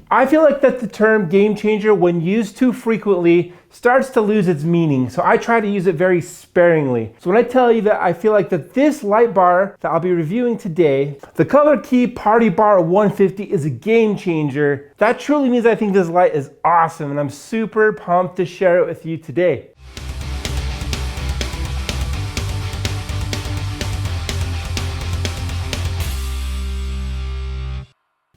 I feel like that the term game changer, when used too frequently, starts to lose its meaning. So I try to use it very sparingly. So when I tell you that I feel like that this light bar that I'll be reviewing today, the ColorKey PartyBar 150 is a game changer, that truly means I think this light is awesome, and I'm super pumped to share it with you today.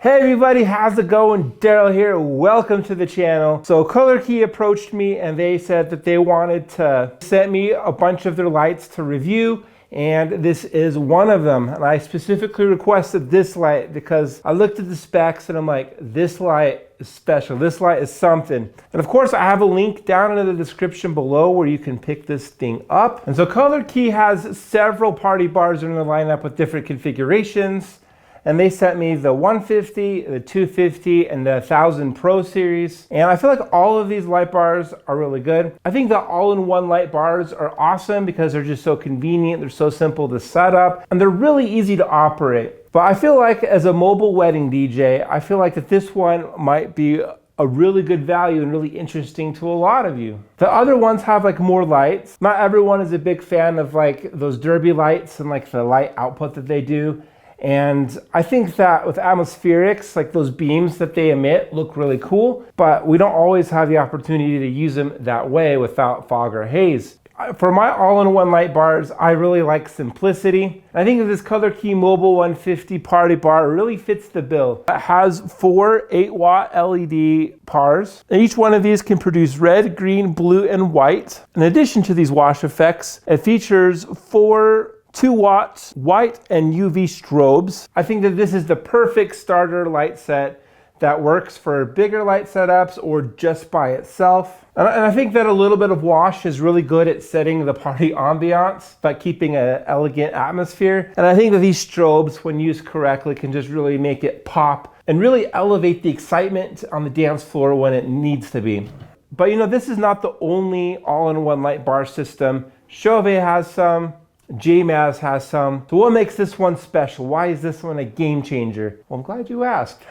Hey everybody, how's it going? Daryl here, welcome to the channel. So ColorKey approached me and they said that they wanted to send me a bunch of their lights to review, and this is one of them. And I specifically requested this light because I looked at the specs and I'm like, this light is special. This light is something. And of course I have a link down in the description below where you can pick this thing up. And so ColorKey has several party bars in their lineup with different configurations. And they sent me the 150, the 250, and the 1000 Pro series. And I feel like all of these light bars are really good. I think the all-in-one light bars are awesome because they're just so convenient, they're so simple to set up, and they're really easy to operate. But I feel like as a mobile wedding DJ, I feel like that this one might be a really good value and really interesting to a lot of you. The other ones have like more lights. Not everyone is a big fan of like those derby lights and like the light output that they do. And I think that with atmospherics, like those beams that they emit look really cool, but we don't always have the opportunity to use them that way without fog or haze. For my all-in-one light bars, I really like simplicity. I think that this ColorKey Mobile 150 Party Bar really fits the bill. It has 4 8-watt LED bars. And each one of these can produce red, green, blue, and white. In addition to these wash effects, it features 4 2 watts white and UV strobes. I think that this is the perfect starter light set that works for bigger light setups or just by itself. And I think that a little bit of wash is really good at setting the party ambiance, but keeping an elegant atmosphere. And I think that these strobes, when used correctly, can just really make it pop and really elevate the excitement on the dance floor when it needs to be. But you know, this is not the only all-in-one light bar system. Chauvet has some. JMaz has some. So what makes this one special? Why is this one a game changer? Well, I'm glad you asked.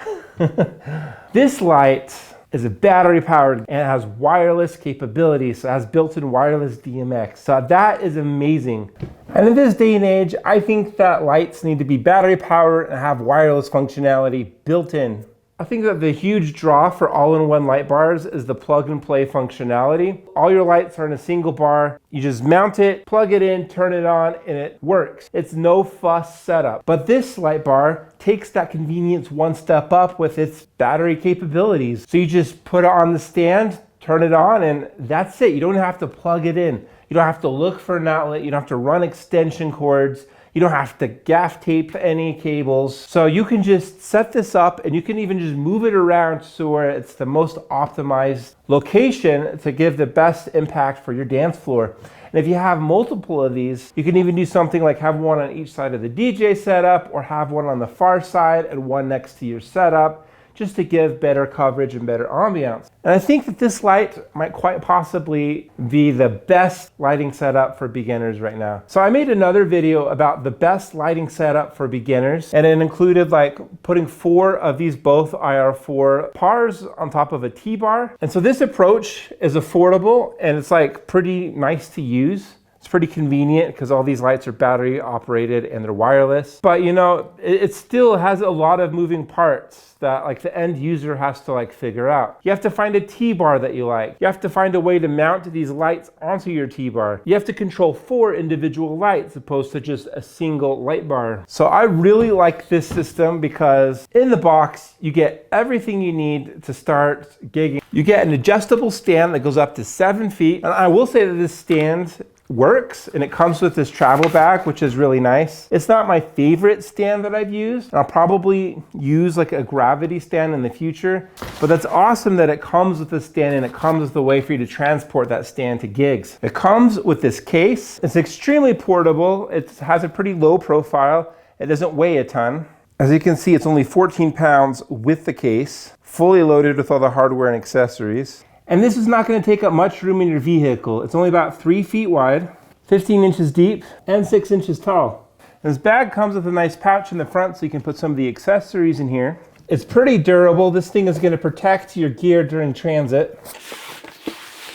This light is a battery powered and it has wireless capabilities. So it has built-in wireless DMX. So that is amazing. And in this day and age, I think that lights need to be battery powered and have wireless functionality built in. I think that the huge draw for all-in-one light bars is the plug-and-play functionality. All your lights are in a single bar. You just mount it, plug it in, turn it on, and it works. It's no fuss setup. But this light bar takes that convenience one step up with its battery capabilities. So you just put it on the stand, turn it on, and that's it. You don't have to plug it in. You don't have to look for an outlet. You don't have to run extension cords. You don't have to gaff tape any cables. So you can just set this up and you can even just move it around so where it's the most optimized location to give the best impact for your dance floor. And if you have multiple of these, you can even do something like have one on each side of the DJ setup or have one on the far side and one next to your setup, just to give better coverage and better ambiance. And I think that this light might quite possibly be the best lighting setup for beginners right now. So I made another video about the best lighting setup for beginners, and it included like putting 4 of these both IR4 bars on top of a T-bar. And so this approach is affordable and it's like pretty nice to use. It's pretty convenient because all these lights are battery operated and they're wireless. But you know, it still has a lot of moving parts that like the end user has to like figure out. You have to find a T-bar that you like. You have to find a way to mount these lights onto your T-bar. You have to control 4 individual lights opposed to just a single light bar. So I really like this system because in the box, you get everything you need to start gigging. You get an adjustable stand that goes up to 7 feet. And I will say that this stand works and it comes with this travel bag, which is really nice. It's not my favorite stand that I've used. I'll probably use like a gravity stand in the future, but that's awesome that it comes with this stand and it comes with a way for you to transport that stand to gigs. It comes with this case. It's extremely portable. It has a pretty low profile. It doesn't weigh a ton. As you can see, it's only 14 pounds with the case, fully loaded with all the hardware and accessories. And this is not going to take up much room in your vehicle. It's only about 3 feet wide, 15 inches deep, and 6 inches tall. And this bag comes with a nice pouch in the front so you can put some of the accessories in here. It's pretty durable. This thing is going to protect your gear during transit.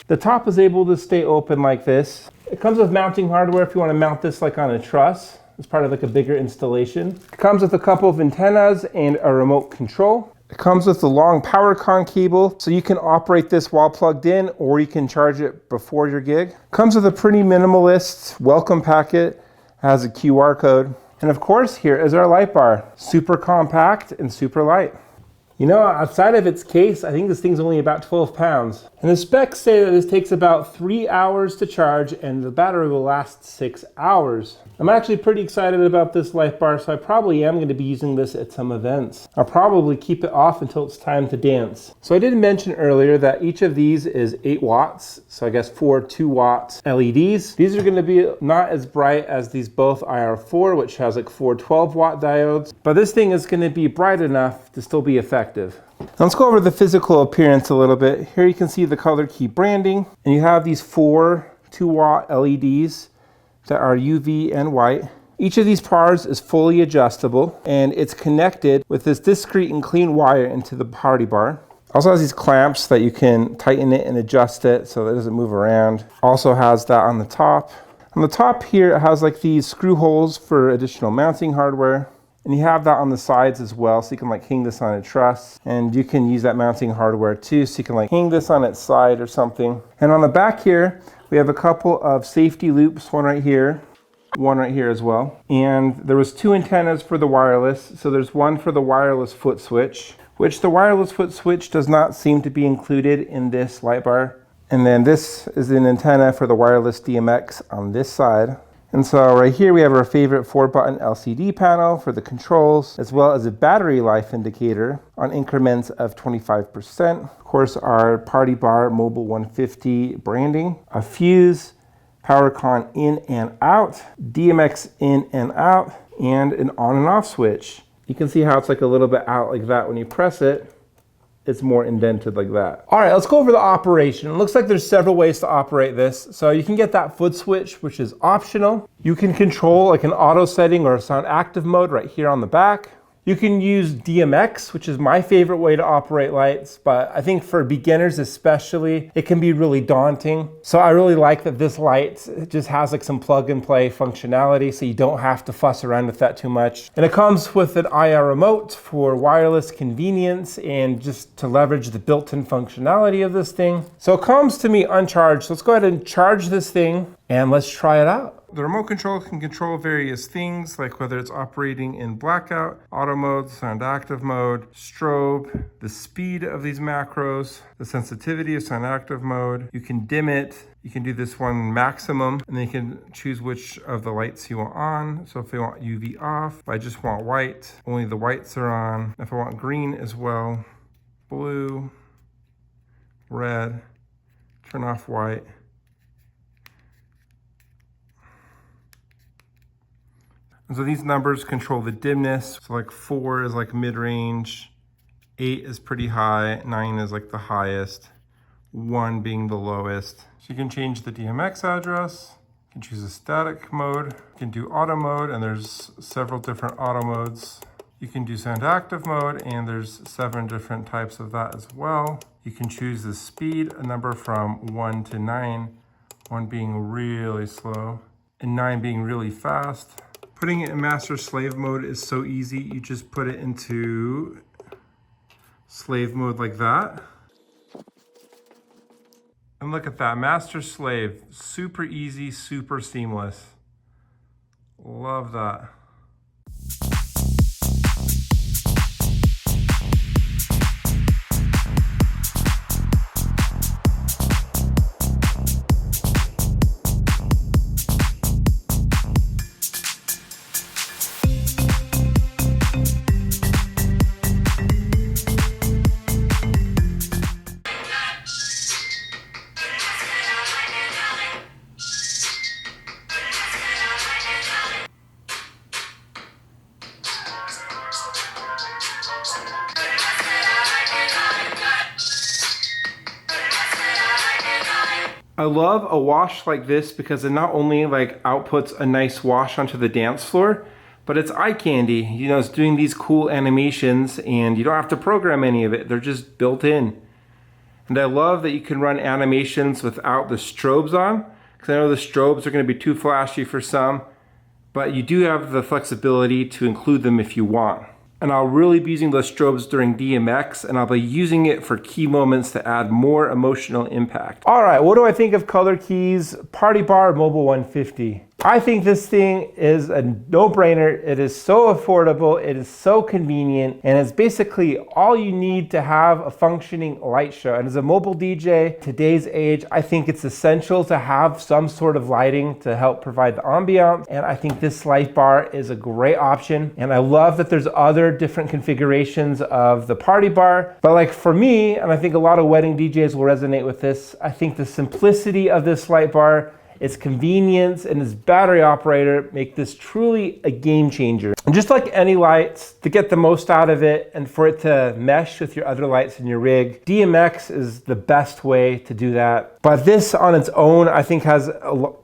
The top is able to stay open like this. It comes with mounting hardware if you want to mount this like on a truss. It's part of like a bigger installation. It comes with a couple of antennas and a remote control. It comes with a long PowerCon cable, so you can operate this while plugged in, or you can charge it before your gig. It comes with a pretty minimalist welcome packet. It has a QR code. And of course, here is our light bar. Super compact and super light. You know, outside of its case, I think this thing's only about 12 pounds. And the specs say that this takes about 3 hours to charge and the battery will last 6 hours. I'm actually pretty excited about this light bar, so I probably am going to be using this at some events. I'll probably keep it off until it's time to dance. So I did mention earlier that each of these is 8 watts, so I guess 4 2-watt LEDs. These are going to be not as bright as these both IR4, which has like 4 12-watt diodes, but this thing is going to be bright enough to still be effective. Now let's go over the physical appearance a little bit. Here you can see the ColorKey branding, and you have these 4 2-watt LEDs that are UV and white. Each of these PARs is fully adjustable, and it's connected with this discrete and clean wire into the PartyBar. Also has these clamps that you can tighten it and adjust it so that it doesn't move around. Also has that on the top. On the top here, it has like these screw holes for additional mounting hardware. And you have that on the sides as well, so you can like hang this on a truss. And you can use that mounting hardware too, so you can like hang this on its side or something. And on the back here, we have a couple of safety loops, one right here as well. And there was 2 antennas for the wireless. So there's one for the wireless foot switch, which the wireless foot switch does not seem to be included in this light bar. And then this is an antenna for the wireless DMX on this side. And so right here we have our favorite 4-button LCD panel for the controls, as well as a battery life indicator on increments of 25%. Of course, our PartyBar Mobile 150 branding, a fuse, PowerCon in and out, DMX in and out, and an on and off switch. You can see how it's like a little bit out like that when you press it. It's more indented like that. All right, let's go over the operation. It looks like there's several ways to operate this. So you can get that foot switch, which is optional. You can control like an auto setting or a sound active mode right here on the back. You can use DMX, which is my favorite way to operate lights, but I think for beginners especially, it can be really daunting. So I really like that this light just has like some plug and play functionality, so you don't have to fuss around with that too much. And it comes with an IR remote for wireless convenience and just to leverage the built-in functionality of this thing. So it comes to me uncharged. So let's go ahead and charge this thing and let's try it out. The remote control can control various things, like whether it's operating in blackout, auto mode, sound active mode, strobe, the speed of these macros, the sensitivity of sound active mode. You can dim it. You can do this one maximum, and then you can choose which of the lights you want on. So if I want UV off, if I just want white, only the whites are on. If I want green as well, blue, red, turn off white. And so these numbers control the dimness. So like 4 is like mid-range, 8 is pretty high, 9 is like the highest, 1 being the lowest. So you can change the DMX address, you can choose a static mode, you can do auto mode, and there's several different auto modes. You can do sound active mode, and there's 7 different types of that as well. You can choose the speed, a number from 1 to 9, 1 being really slow, and 9 being really fast. Putting it in master slave mode is so easy. You just put it into slave mode like that. And look at that, master slave. Super easy, super seamless. Love that. I love a wash like this because it not only like outputs a nice wash onto the dance floor, but it's eye candy. You know, it's doing these cool animations and you don't have to program any of it. They're just built in. And I love that you can run animations without the strobes on, because I know the strobes are going to be too flashy for some, but you do have the flexibility to include them if you want. And I'll really be using those strobes during DMX, and I'll be using it for key moments to add more emotional impact. All right, what do I think of ColorKey's PartyBar Mobile 150? I think this thing is a no-brainer. It is so affordable, it is so convenient, and it's basically all you need to have a functioning light show. And as a mobile DJ, today's age, I think it's essential to have some sort of lighting to help provide the ambiance, and I think this light bar is a great option. And I love that there's other different configurations of the PartyBar, but like for me, and I think a lot of wedding DJs will resonate with this, I think the simplicity of this light bar, its convenience, and its battery operator make this truly a game changer. And just like any lights, to get the most out of it and for it to mesh with your other lights in your rig, DMX is the best way to do that. But this on its own, I think has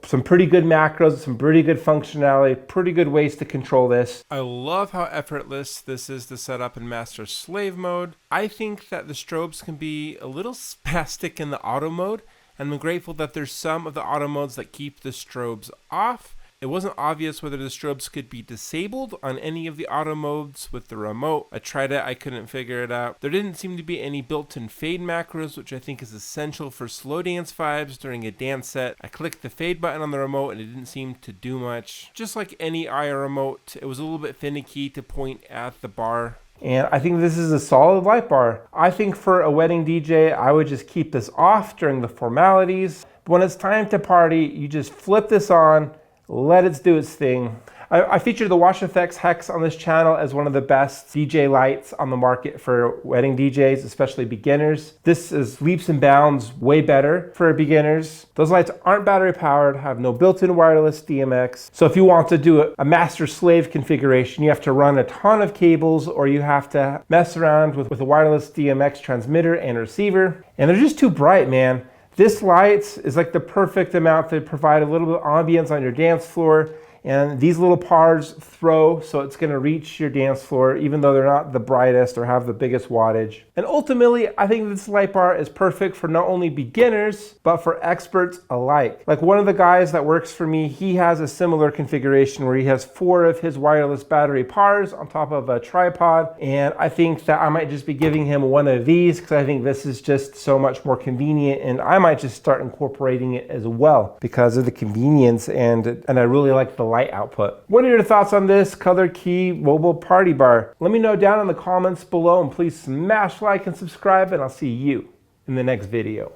some pretty good macros, some pretty good functionality, pretty good ways to control this. I love how effortless this is to set up in master slave mode. I think that the strobes can be a little spastic in the auto mode, and I'm grateful that there's some of the auto modes that keep the strobes off. It wasn't obvious whether the strobes could be disabled on any of the auto modes with the remote. I tried it, I couldn't figure it out. There didn't seem to be any built-in fade macros, which I think is essential for slow dance vibes during a dance set. I clicked the fade button on the remote and it didn't seem to do much. Just like any IR remote, it was a little bit finicky to point at the bar. And I think this is a solid light bar. I think for a wedding DJ, I would just keep this off during the formalities. But when it's time to party, you just flip this on, let it do its thing. I featured the Wash Effects Hex on this channel as one of the best DJ lights on the market for wedding DJs, especially beginners. This is leaps and bounds way better for beginners. Those lights aren't battery powered, have no built-in wireless DMX. So if you want to do a master slave configuration, you have to run a ton of cables or you have to mess around with a wireless DMX transmitter and receiver. And they're just too bright, man. This light is like the perfect amount to provide a little bit of ambience on your dance floor. And these little pars throw, so it's gonna reach your dance floor even though they're not the brightest or have the biggest wattage. And ultimately, I think this light bar is perfect for not only beginners, but for experts alike. Like one of the guys that works for me, he has a similar configuration where he has 4 of his wireless battery pars on top of a tripod. And I think that I might just be giving him one of these because I think this is just so much more convenient, and I might just start incorporating it as well because of the convenience, and I really like the light output. What are your thoughts on this ColorKey mobile party bar? Let me know down in the comments below, and please smash like and subscribe, and I'll see you in the next video.